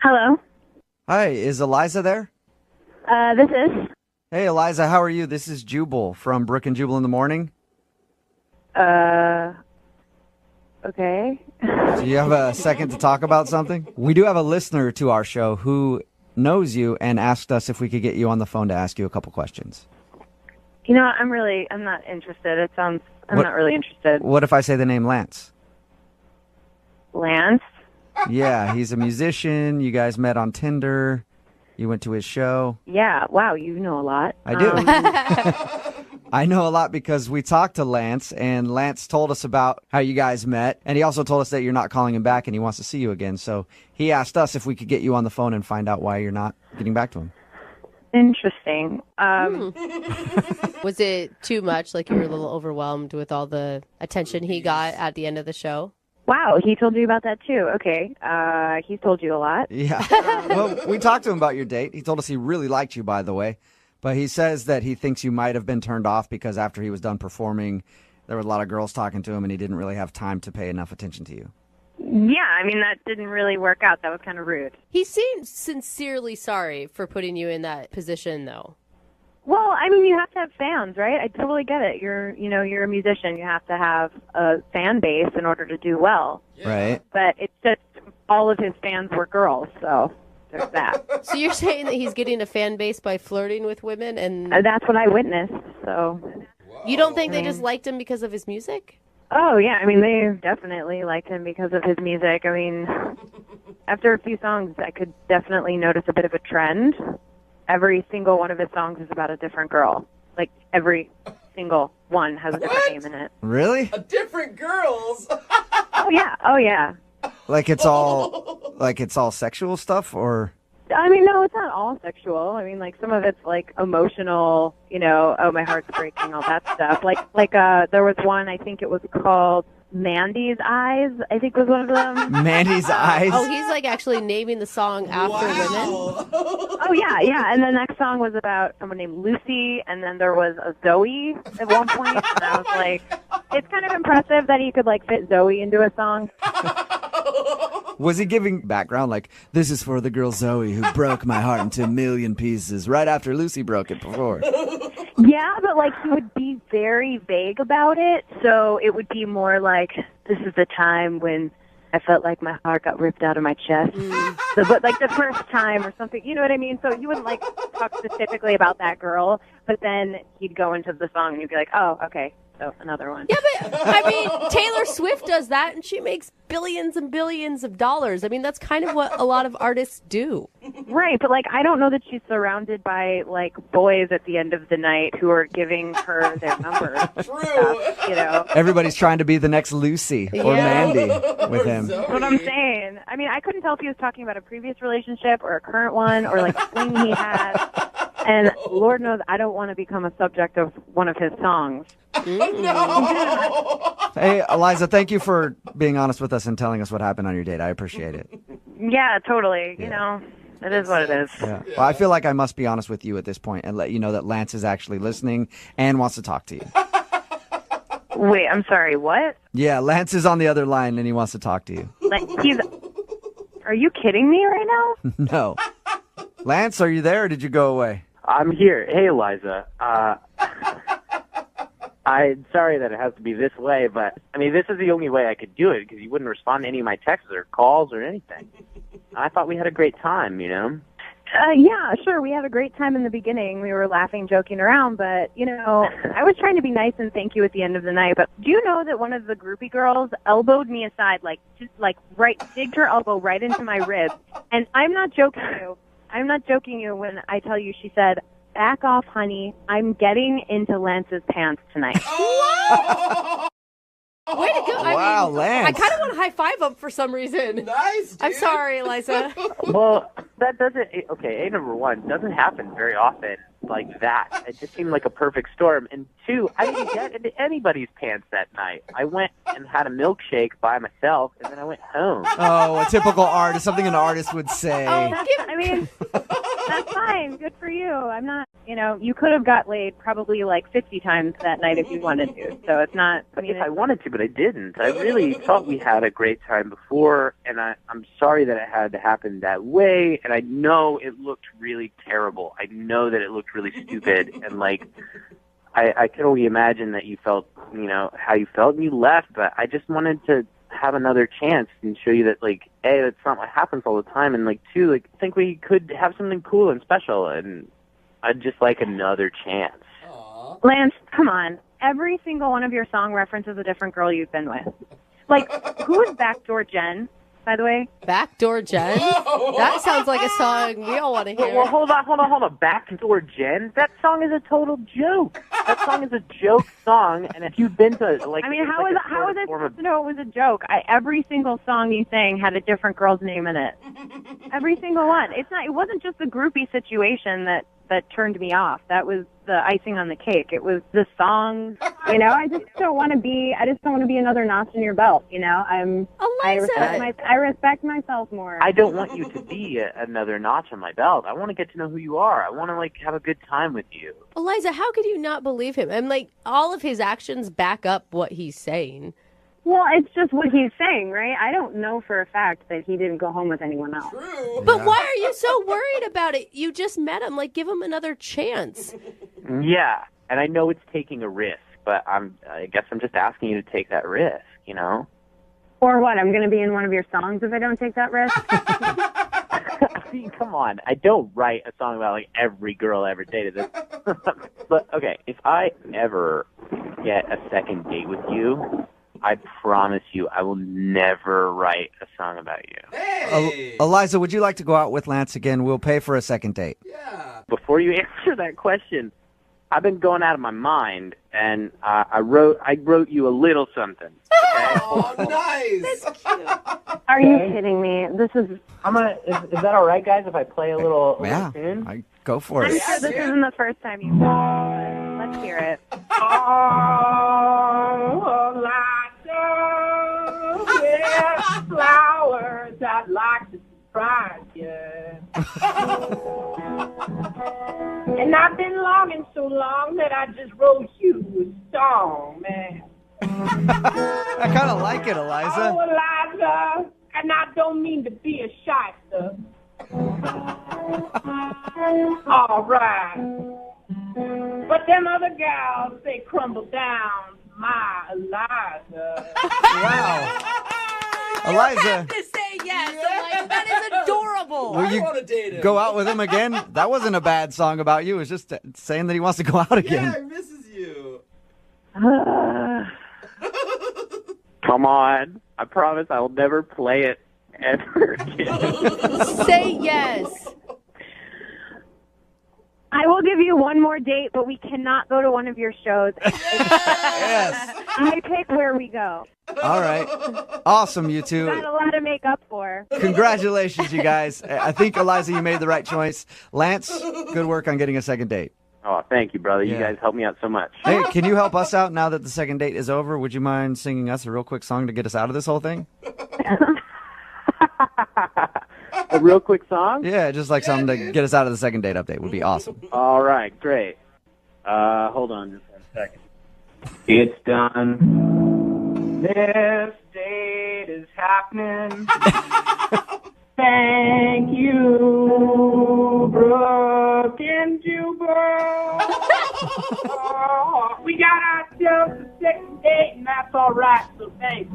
Hello. Hi, is Eliza there? This is. Hey, Eliza, how are you? This is Jubal from Brook and Jubal in the Morning. Okay. Do you have a second to talk about something? We do have a listener to our show who knows you and asked us if we could get you on the phone to ask you a couple questions. You know what? I'm not interested. I'm not really interested. What if I say the name Lance? Lance? Yeah, he's a musician. You guys met on Tinder. You went to his show. Yeah. Wow, you know a lot. I do. I know a lot because we talked to Lance, and Lance told us about how you guys met, and he also told us that you're not calling him back and he wants to see you again. So he asked us if we could get you on the phone and find out why you're not getting back to him. Interesting. Was it too much? Like you were a little overwhelmed with all the attention he got at the end of the show? Wow, he told you about that too. Okay. He's told you a lot. Yeah. Well, we talked to him about your date. He told us he really liked you, by the way. But he says that he thinks you might have been turned off because after he was done performing, there were a lot of girls talking to him and he didn't really have time to pay enough attention to you. Yeah, I mean, that didn't really work out. That was kind of rude. He seemed sincerely sorry for putting you in that position, though. Well, I mean, you have to have fans, right? I totally get it. You're a musician. You have to have a fan base in order to do well. Yeah. Right. But it's just all of his fans were girls, so there's that. So you're saying that he's getting a fan base by flirting with women, and That's what I witnessed, so. you don't think they just liked him because of his music? Oh, yeah. I mean, they definitely liked him because of his music. I mean, after a few songs, I could definitely notice a bit of a trend. Every single one of his songs is about a different girl. Like, every single one has a different name in it. Really? A different girls. Oh, yeah. Oh, yeah. Like it's all sexual stuff, or? I mean, no, it's not all sexual. I mean, like, some of it's, like, emotional, oh, my heart's breaking, all that stuff. Like, there was one, I think it was called Mandy's Eyes, I think was one of them. Mandy's Eyes? Oh, he's, like, actually naming the song after women? Oh, yeah. And the next song was about someone named Lucy, and then there was a Zoe at one point, and I was like, it's kind of impressive that he could, like, fit Zoe into a song. Was he giving background like, this is for the girl Zoe who broke my heart into a million pieces right after Lucy broke it before? Yeah, but, like, he would be very vague about it, so it would be more like, this is the time when I felt like my heart got ripped out of my chest. So, but, like, the first time or something, you know what I mean? So you wouldn't, like, talk specifically about that girl, but then he'd go into the song and you'd be like, oh, okay, so another one. Yeah, but, I mean, Taylor Swift does that, and she makes billions and billions of dollars. I mean, that's kind of what a lot of artists do. Right, but, like, I don't know that she's surrounded by, like, boys at the end of the night who are giving her their numbers. Stuff, Everybody's trying to be the next Lucy or Mandy with him. That's what I'm saying. I mean, I couldn't tell if he was talking about a previous relationship or a current one or, like, a fling he had. And Lord knows I don't want to become a subject of one of his songs. No. Hey, Eliza, thank you for being honest with us and telling us what happened on your date. I appreciate it. Yeah, totally. It is what it is. Yeah. Well, I feel like I must be honest with you at this point and let you know that Lance is actually listening and wants to talk to you. Wait, I'm sorry, what? Yeah, Lance is on the other line and he wants to talk to you. Like, are you kidding me right now? No. Lance, are you there or did you go away? I'm here. Hey, Eliza. I'm sorry that it has to be this way, but, I mean, this is the only way I could do it because you wouldn't respond to any of my texts or calls or anything. I thought we had a great time, Yeah, sure. We had a great time in the beginning. We were laughing, joking around, but, I was trying to be nice and thank you at the end of the night. But do you know that one of the groupie girls elbowed me aside, digged her elbow right into my rib? And I'm not joking you. I'm not joking you when I tell you she said, back off, honey. I'm getting into Lance's pants tonight. Way to go. Wow, Lance. I kind of want to high-five him for some reason. Nice, dude. I'm sorry, Eliza. Well, that doesn't, okay, number one, doesn't happen very often like that. It just seemed like a perfect storm. And two, I didn't get into anybody's pants that night. I went and had a milkshake by myself, and then I went home. Oh, a typical artist, something an artist would say. I mean, that's fine. Good for you. I'm not You know, you could have got laid probably like 50 times that night if you wanted to. So it's not. I mean, If I wanted to, but I didn't. I really thought we had a great time before, and I'm sorry that it had to happen that way. And I know it looked really terrible. I know that it looked really stupid, and like I can only imagine that you felt, you know, how you felt, and you left. But I just wanted to have another chance and show you that, like, A, that's not what happens all the time, and like, 2, like, I think we could have something cool and special, and I'd just like another chance. Aww. Lance, come on. Every single one of your song references a different girl you've been with. Like, who is Backdoor Jen, by the way? Backdoor Jen? That sounds like a song we all want to hear. Well, hold on. Backdoor Jen? That song is a total joke. That song is a joke song, and if you've been to, like... I mean, how like is it supposed to know it was a joke? Every single song you sang had a different girl's name in it. Every single one. It wasn't just the groupie situation that turned me off. That was the icing on the cake. It was the song. You know, I just don't want to be another notch in your belt. You know, I respect myself more. I don't want you to be another notch on my belt. I want to get to know who you are. I want to, like, have a good time with you. Eliza, how could you not believe him? I'm like, all of his actions back up what he's saying. Well, it's just what he's saying, right? I don't know for a fact that he didn't go home with anyone else. True. But why are you so worried about it? You just met him. Like, give him another chance. Yeah, and I know it's taking a risk, but I guess I'm just asking you to take that risk, you know? Or what? I'm going to be in one of your songs if I don't take that risk? I mean, come on. I don't write a song about, like, every girl I ever dated. But, okay, if I ever get a second date with you, I promise you I will never write a song about you. Hey! Eliza, would you like to go out with Lance again? We'll pay for a second date. Yeah. Before you answer that question, I've been going out of my mind, and I wrote you a little something. Okay? Oh, nice. That's cute. Are you kidding me? This is... Is that all right, guys, if I play a little tune? I go for I'm it. sure this isn't the first time you've done it. Let's hear it. With flowers, I'd like to surprise you. And I've been longing so long that I just wrote you a song, man. I kind of like it, Eliza. Oh, Eliza, and I don't mean to be a shyster. All right. But them other gals, they crumble down my Eliza. Wow. Eliza, To say yes. I'm like, that is adorable. will I you want to date him. go out with him again? That wasn't a bad song about you. It was just saying that he wants to go out Yeah, again. he misses you. Come on. I promise I will never play it ever again. Say yes. I will give you one more date, but we cannot go to one of your shows. Yes. I pick where we go. All right. Awesome, you two. Got a lot to make up for. Congratulations, you guys. I think, Eliza, you made the right choice. Lance, good work on getting a second date. Oh, thank you, brother. You Yeah. guys helped me out so much. Hey, can you help us out now that the second date is over? Would you mind singing us a real quick song to get us out of this whole thing? A real quick song? Yeah, just like something to get us out of the second date update would be awesome. All right, great. Hold on just 1 second. It's done. This date is happening. Thank you, Brooke and Jubal. We got ourselves a second date, and that's all right, so thanks.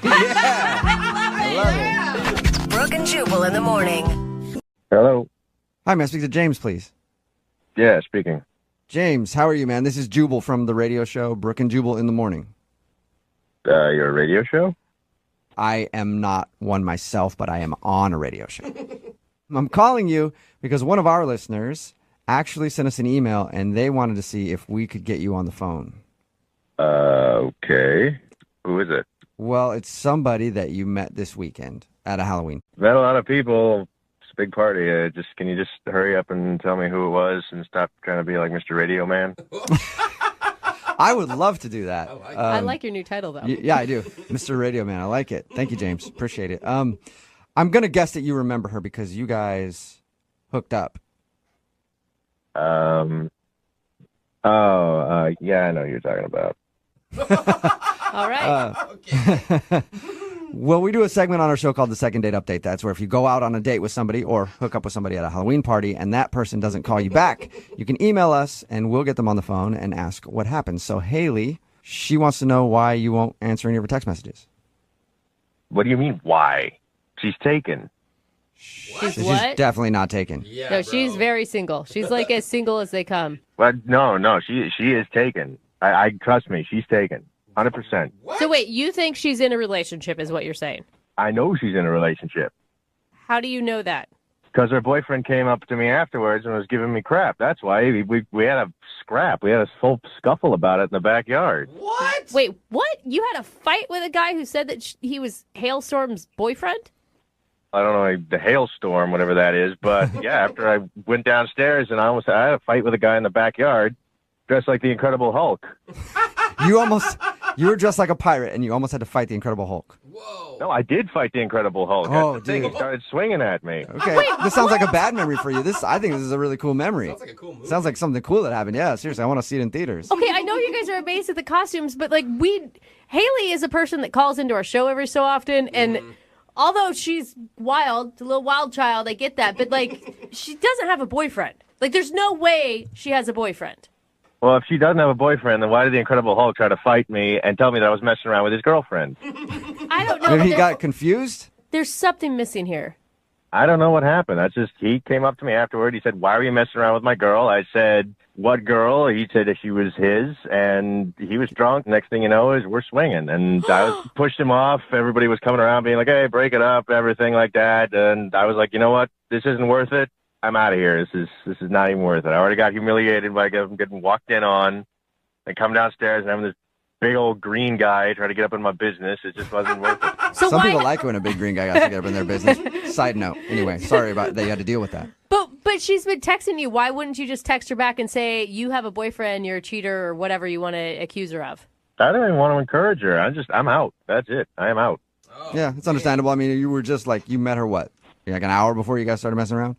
Yeah. I love it. Brooke and Jubal in the morning. Hello. Hi, may I speak to James, please? Yeah, speaking. James, how are you, man? This is Jubal from the radio show Brooke and Jubal in the Morning. Your radio show? I am not one myself, but I am on a radio show. I'm calling you because one of our listeners actually sent us an email, and they wanted to see if we could get you on the phone. Okay. Who is it? Well, it's somebody that you met this weekend at a Halloween. Met a lot of people. It's a big party. Can you just hurry up and tell me who it was and stop trying to be like Mr. Radio Man? I would love to do that. I like your new title, though. Yeah, I do. Mr. Radio Man. I like it. Thank you, James. Appreciate it. I'm going to guess that you remember her because you guys hooked up. Yeah, I know who you're talking about. All right. Well, we do a segment on our show called the Second Date Update. That's where if you go out on a date with somebody or hook up with somebody at a Halloween party and that person doesn't call you back, you can email us and we'll get them on the phone and ask what happened. So Haley, she wants to know why you won't answer any of her text messages. What do you mean, why? She's taken. She's She's what? definitely not taken. Yeah, No, bro. she's very single. She's like as single as they come. Well, no, she is taken. I trust me, she's taken. 100%. What? So wait, you think she's in a relationship is what you're saying. I know she's in a relationship. How do you know that? Because her boyfriend came up to me afterwards and was giving me crap. That's why we had a scrap. We had a full scuffle about it in the backyard. What? Wait, what? You had a fight with a guy who said that he was Hailstorm's boyfriend? I don't know, the hailstorm, whatever that is. But yeah, after I went downstairs and I had a fight with a guy in the backyard dressed like the Incredible Hulk. You were dressed like a pirate and you almost had to fight the Incredible Hulk. Whoa. No, I did fight the Incredible Hulk. Oh, That's the thing. dude. He started swinging at me. Okay, this sounds like a bad memory for you. I think this is a really cool memory. Sounds like a cool movie. Sounds like something cool that happened. Yeah, seriously, I want to see it in theaters. Okay, I know you guys are amazed at the costumes, but like Haley is a person that calls into our show every so often, and although she's wild, a little wild child, I get that, but like she doesn't have a boyfriend. Like there's no way she has a boyfriend. Well, if she doesn't have a boyfriend, then why did the Incredible Hulk try to fight me and tell me that I was messing around with his girlfriend? I don't know. Maybe he but got confused? there's something missing here. I don't know what happened. He came up to me afterward. He said, "Why were you messing around with my girl?" I said, "What girl?" He said that she was his, and he was drunk. Next thing you know is we're swinging, and I pushed him off. Everybody was coming around being like, "Hey, break it up," everything like that. And I was like, you know what? This isn't worth it. I'm out of here. This is not even worth it. I already got humiliated by getting walked in on and come downstairs and having this big old green guy try to get up in my business. It just wasn't worth it. So Some why? people like when a big green guy got to get up in their business. Side note. Anyway, sorry about that you had to deal with that. But she's been texting you. Why wouldn't you just text her back and say you have a boyfriend, you're a cheater, or whatever you want to accuse her of? I don't even want to encourage her. I'm out. That's it. I am out. Oh, Yeah, it's understandable. I mean, you were just like, you met her what? Like an hour before you guys started messing around?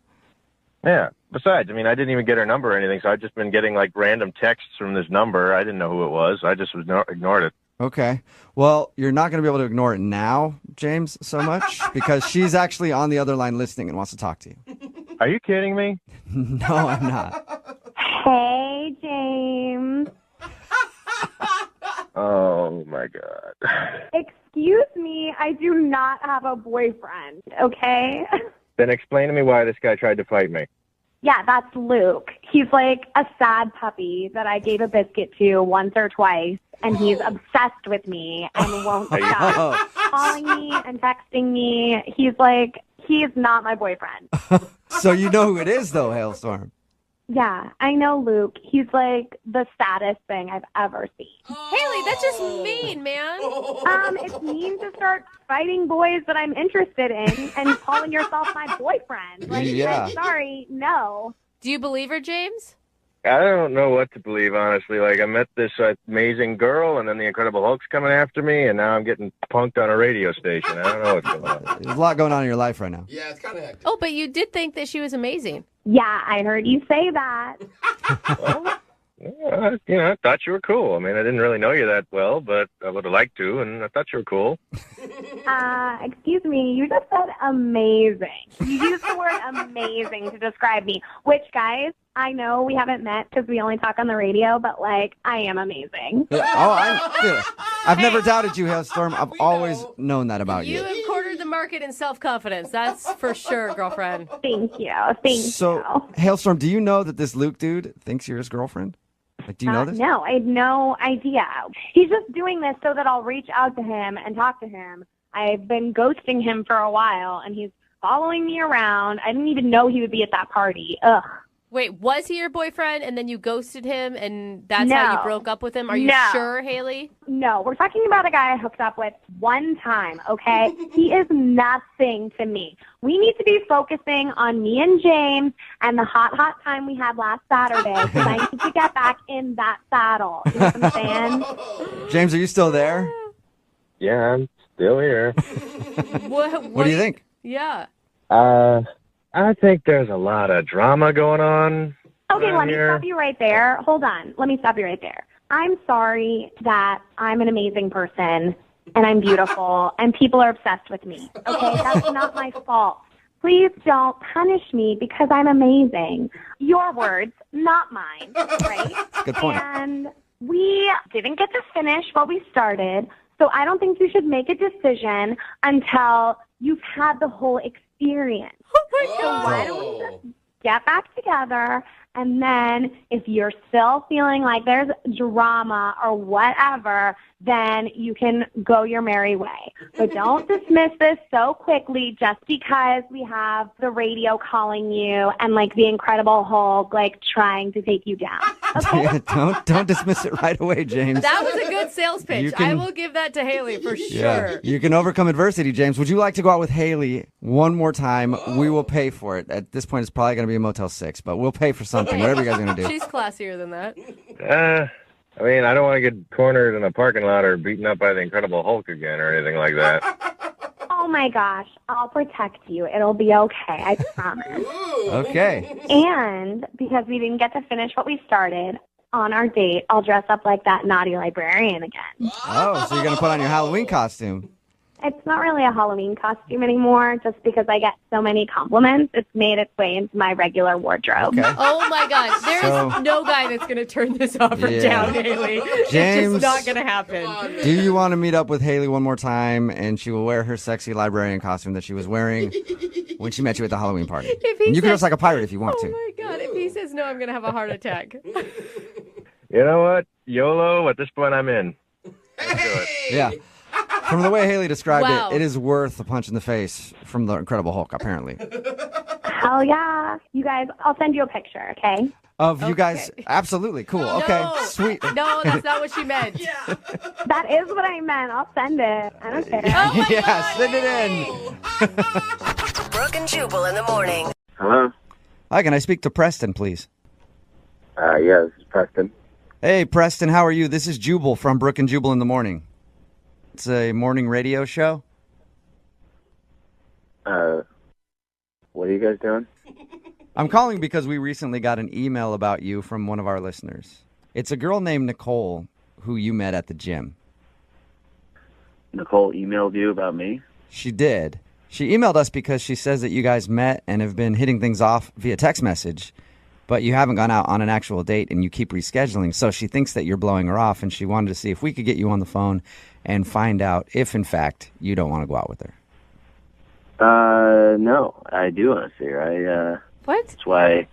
Yeah. Besides, I mean, I didn't even get her number or anything, so I've just been getting like random texts from this number. I didn't know who it was. I just ignored it. Okay. Well, you're not going to be able to ignore it now, James, so much, because she's actually on the other line listening and wants to talk to you. Are you kidding me? No, I'm not. Hey, James. Oh, my God. Excuse me, I do not have a boyfriend, okay? Then explain to me why this guy tried to fight me. Yeah, that's Luke. He's like a sad puppy that I gave a biscuit to once or twice, and he's obsessed with me and won't stop Oh, calling me and texting me. He's not my boyfriend. so you know who it is, though, Hailstorm. Yeah, I know Luke. He's like the saddest thing I've ever seen. Haley, that's just mean, man. It's mean to start fighting boys that I'm interested in and calling yourself my boyfriend. Like, Yeah. I'm sorry, no. Do you believe her, James? I don't know what to believe, honestly. Like, I met this amazing girl, and then the Incredible Hulk's coming after me, and now I'm getting punked on a radio station. I don't know what's going on. There's a lot going on in your life right now. Yeah, it's kind of hectic. Oh, but you did think that she was amazing. Yeah, I heard you say that. I thought you were cool. I mean, I didn't really know you that well, but I would have liked to, and I thought you were cool. Excuse me, you just said amazing. You used the word amazing to describe me, which, guys, I know we haven't met because we only talk on the radio, but, like, I am amazing. I've never doubted you, Hailstorm. I've always known that about You you. have cornered the market in self-confidence. That's for sure, girlfriend. Thank you. Thank So, you. Hailstorm, do you know that this Luke dude thinks you're his girlfriend? Like, do you know this? No, I had no idea. He's just doing this so that I'll reach out to him and talk to him. I've been ghosting him for a while, and he's following me around. I didn't even know he would be at that party. Ugh. Wait, was he your boyfriend and then you ghosted him and that's how you No. broke up with him? Are you No. sure, Haley? No, we're talking about a guy I hooked up with one time, okay? He is nothing to me. We need to be focusing on me and James and the hot time we had last Saturday because I need to get back in that saddle. You know what I'm saying? James, are you still there? Yeah, I'm still here. What do you think? Yeah. I think there's a lot of drama going on. Okay, let me stop you right there. Hold on. Let me stop you right there. I'm sorry that I'm an amazing person and I'm beautiful and people are obsessed with me. Okay, that's not my fault. Please don't punish me because I'm amazing. Your words, not mine, right? Good point. And we didn't get to finish what we started, so I don't think you should make a decision until you've had the whole experience. Oh my So God. why don't we just get back together, and then if you're still feeling like there's drama or whatever, then you can go your merry way. But don't dismiss this so quickly just because we have the radio calling you and like the Incredible Hulk like trying to take you down. Okay? Yeah, don't dismiss it right away, James. That was a good sales pitch. I will give that to Haley for sure. You can overcome adversity, James. Would you like to go out with Haley one more time? We will pay for it. At this point, it's probably going to be a Motel 6, but we'll pay for something, whatever you guys are going to do. She's classier than that. I mean, I don't want to get cornered in a parking lot or beaten up by the Incredible Hulk again or anything like that. Oh my gosh, I'll protect you. It'll be okay, I promise. Okay. And because we didn't get to finish what we started, on our date, I'll dress up like that naughty librarian again. Oh, so you're going to put on your Halloween costume. It's not really a Halloween costume anymore, just because I get so many compliments. It's made its way into my regular wardrobe. Okay. Oh my God. There's no guy that's going to turn this offer down, Haley. James, it's just not going to happen. Do you want to meet up with Haley one more time and she will wear her sexy librarian costume that she was wearing when she met you at the Halloween party? And you can dress like a pirate if you want to. Oh my God. If he says no, I'm going to have a heart attack. You know what? YOLO, at this point, I'm in. Let's do it. Yeah. From the way Haley described Wow. it is worth a punch in the face from the Incredible Hulk, apparently. Hell yeah. You guys, I'll send you a picture, okay? Of you guys, absolutely. Cool. Okay, No. sweet. No, that's not what she meant. That is what I meant. I'll send it. I don't care. Oh my Yeah, God. send it in. Brooke and Jubal in the morning. Hello? Hi, can I speak to Preston, please? Yeah, this is Preston. Hey, Preston, how are you? This is Jubal from Brooke and Jubal in the morning. It's a morning radio show. What are you guys doing? I'm calling because we recently got an email about you from one of our listeners. It's a girl named Nicole who you met at the gym. Nicole emailed you about me? She did. She emailed us because she says that you guys met and have been hitting things off via text message, but you haven't gone out on an actual date and you keep rescheduling. So she thinks that you're blowing her off, and she wanted to see if we could get you on the phone and find out if, in fact, you don't want to go out with her. No, I do want to see her. What? That's why